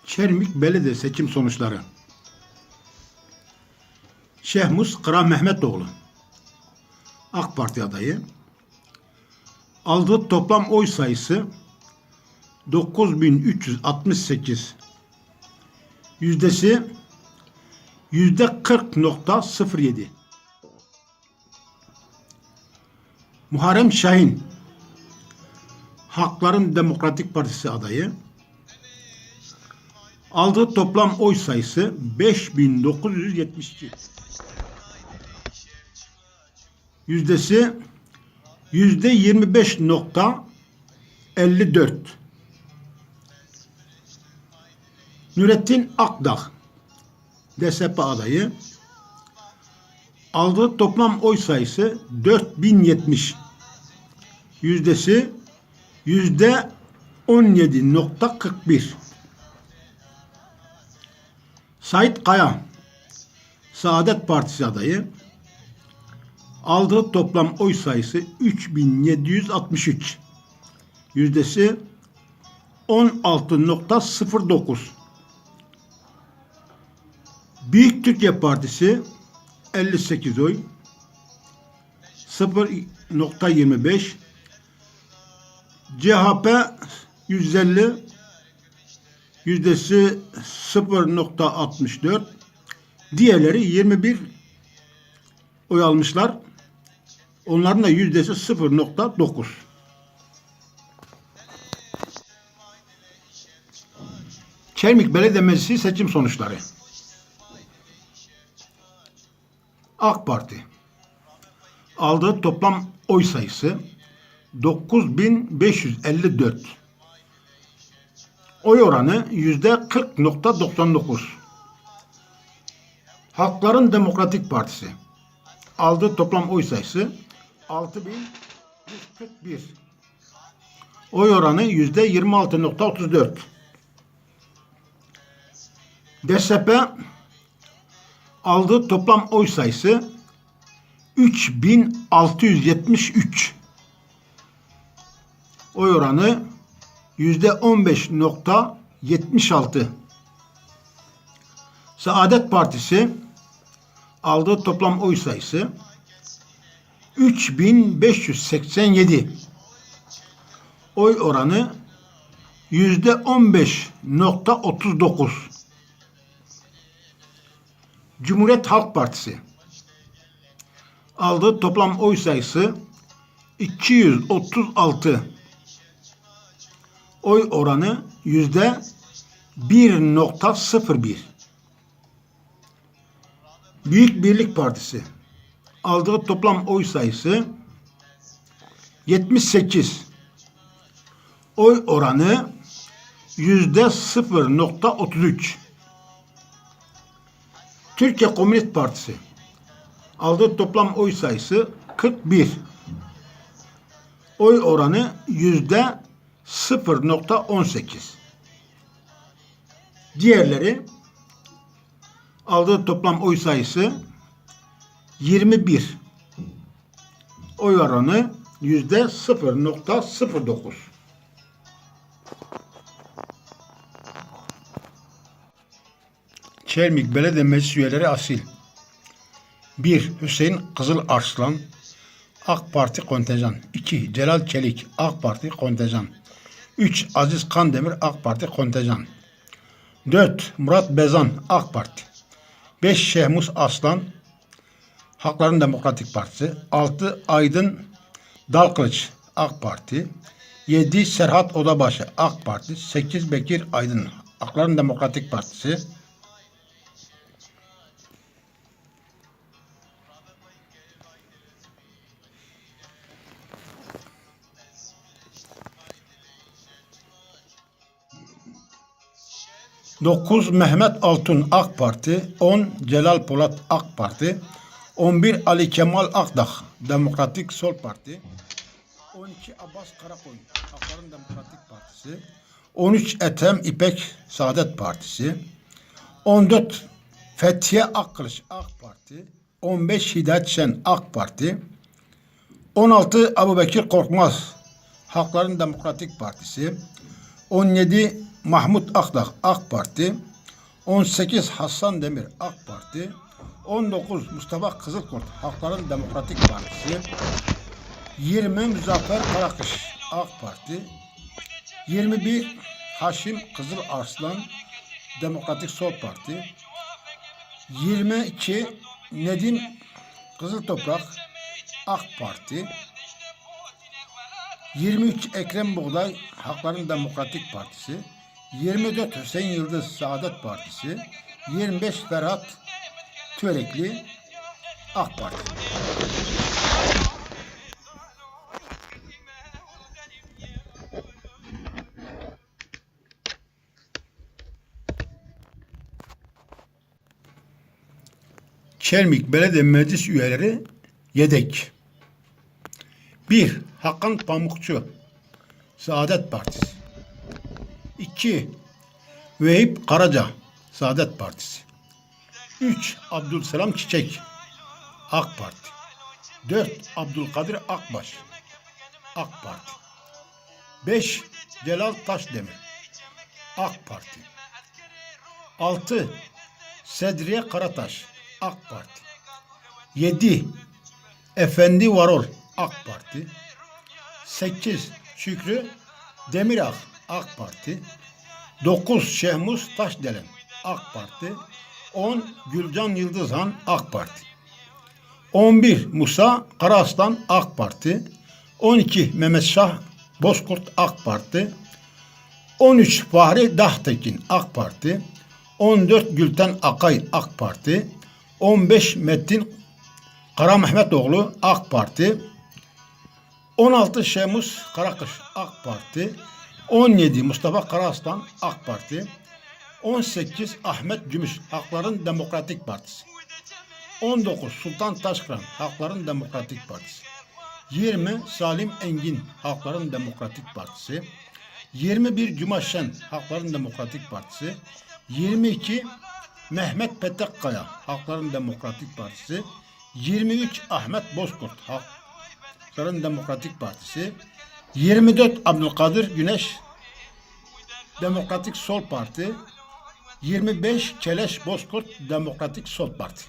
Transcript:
Çermik Belediye seçim sonuçları. Şehmus Kara Mehmetoğlu AK Parti adayı. Aldığı toplam oy sayısı 9368. Yüzdesi %40.07. Muharrem Şahin Halkların Demokratik Partisi adayı. Aldığı toplam oy sayısı 5972. Yüzdesi %25.54. Nurettin Akdağ DSP adayı. Aldığı toplam oy sayısı 4070. Yüzdesi %17.41. Sait Kaya Saadet Partisi adayı. Aldığı toplam oy sayısı 3763. Yüzdesi 16.09. Büyük Türkiye Partisi 58 oy. 0.25. CHP 150. Yüzdesi 0.64. Diğerleri 21 oy almışlar. Onların da yüzdesi 0.9. Çermik Belediye Meclisi seçim sonuçları. AK Parti aldığı toplam oy sayısı 9554. Oy oranı %40.99. Halkların Demokratik Partisi aldığı toplam oy sayısı 6141. Oy oranı %26.34. DSP aldığı toplam oy sayısı 3673. Oy oranı %15.76. Saadet Partisi aldığı toplam oy sayısı 3587. Oy oranı %15.39. Cumhuriyet Halk Partisi aldığı toplam oy sayısı 236. Oy oranı %1.01. Büyük Birlik Partisi aldığı toplam oy sayısı 78. Oy oranı %0.33. Türkiye Komünist Partisi aldığı toplam oy sayısı 41. Oy oranı %0.18. Diğerleri aldığı toplam oy sayısı 21. Oy oranı %0.09. Çermik Belediye Meclis üyeleri asil. 1. Hüseyin Kızılarslan AK Parti kontenjan. 2. Celal Çelik AK Parti kontenjan. 3. Aziz Kandemir AK Parti kontenjan. 4. Murat Bezan AK Parti. 5. Şehmus Aslan Halkların Demokratik Partisi. 6. Aydın Dalkılıç AK Parti. 7. Serhat Odabaşı AK Parti. 8. Bekir Aydın Halkların Demokratik Partisi. 9. Mehmet Altun AK Parti. 10. Celal Polat AK Parti. 11. Ali Kemal Akdağ Demokratik Sol Parti. 12. Abbas Karakoyun Halkların Demokratik Partisi. 13. Ethem İpek Saadet Partisi. 14. Fethiye Akkılıç AK Parti. 15. Hidayet Şen AK Parti. 16. Ebubekir Korkmaz Halkların Demokratik Partisi. 17. Mahmut Akdağ AK Parti, 18 Hasan Demir AK Parti, 19 Mustafa Kızılkurt Halkların Demokratik Partisi, 20 Muzaffer Karakış AK Parti, 21 Haşim Kızılarslan Demokratik Sol Parti, 22 Nedim Kızıltoprak AK Parti, 23 Ekrem Buğday Halkların Demokratik Partisi, 24 Hüseyin Yıldız Saadet Partisi, 25 Ferhat Törekli AK Parti. Çelmik Belediye Meclis üyeleri yedek. 1. Hakan Pamukçu Saadet Partisi. 2. Vehip Karaca Saadet Partisi. 3. Abdülselam Çiçek AK Parti. 4. Abdülkadir Akbaş AK Parti. 5. Celal Taşdemir AK Parti. 6. Sedriye Karataş AK Parti. 7. Efendi Varol AK Parti. 8. Şükrü Demirak AK Parti. 9. Şehmus Taşdelen AK Parti. 10. Gülcan Yıldızhan AK Parti. 11. Musa Karaaslan AK Parti. 12. Mehmet Şah Bozkurt AK Parti. 13. Fahri Dağtekin AK Parti. 14. Gülten Akay AK Parti. 15. Metin Karamehmetoğlu AK Parti. 16 Şemus Karakış AK Parti. 17 Mustafa Karaaslan AK Parti. 18 Ahmet Gümüş Halkların Demokratik Partisi. 19 Sultan Taşkıran Halkların Demokratik Partisi. 20 Salim Engin Halkların Demokratik Partisi. 21 Cumaşen Halkların Demokratik Partisi. 22 Mehmet Petekkaya Halkların Demokratik Partisi. 23 Ahmet Bozkurt Halkların Demokratik Partisi. 24 Abdülkadir Güneş Demokratik Sol Parti. 25 Keleş Bozkurt Demokratik Sol Parti.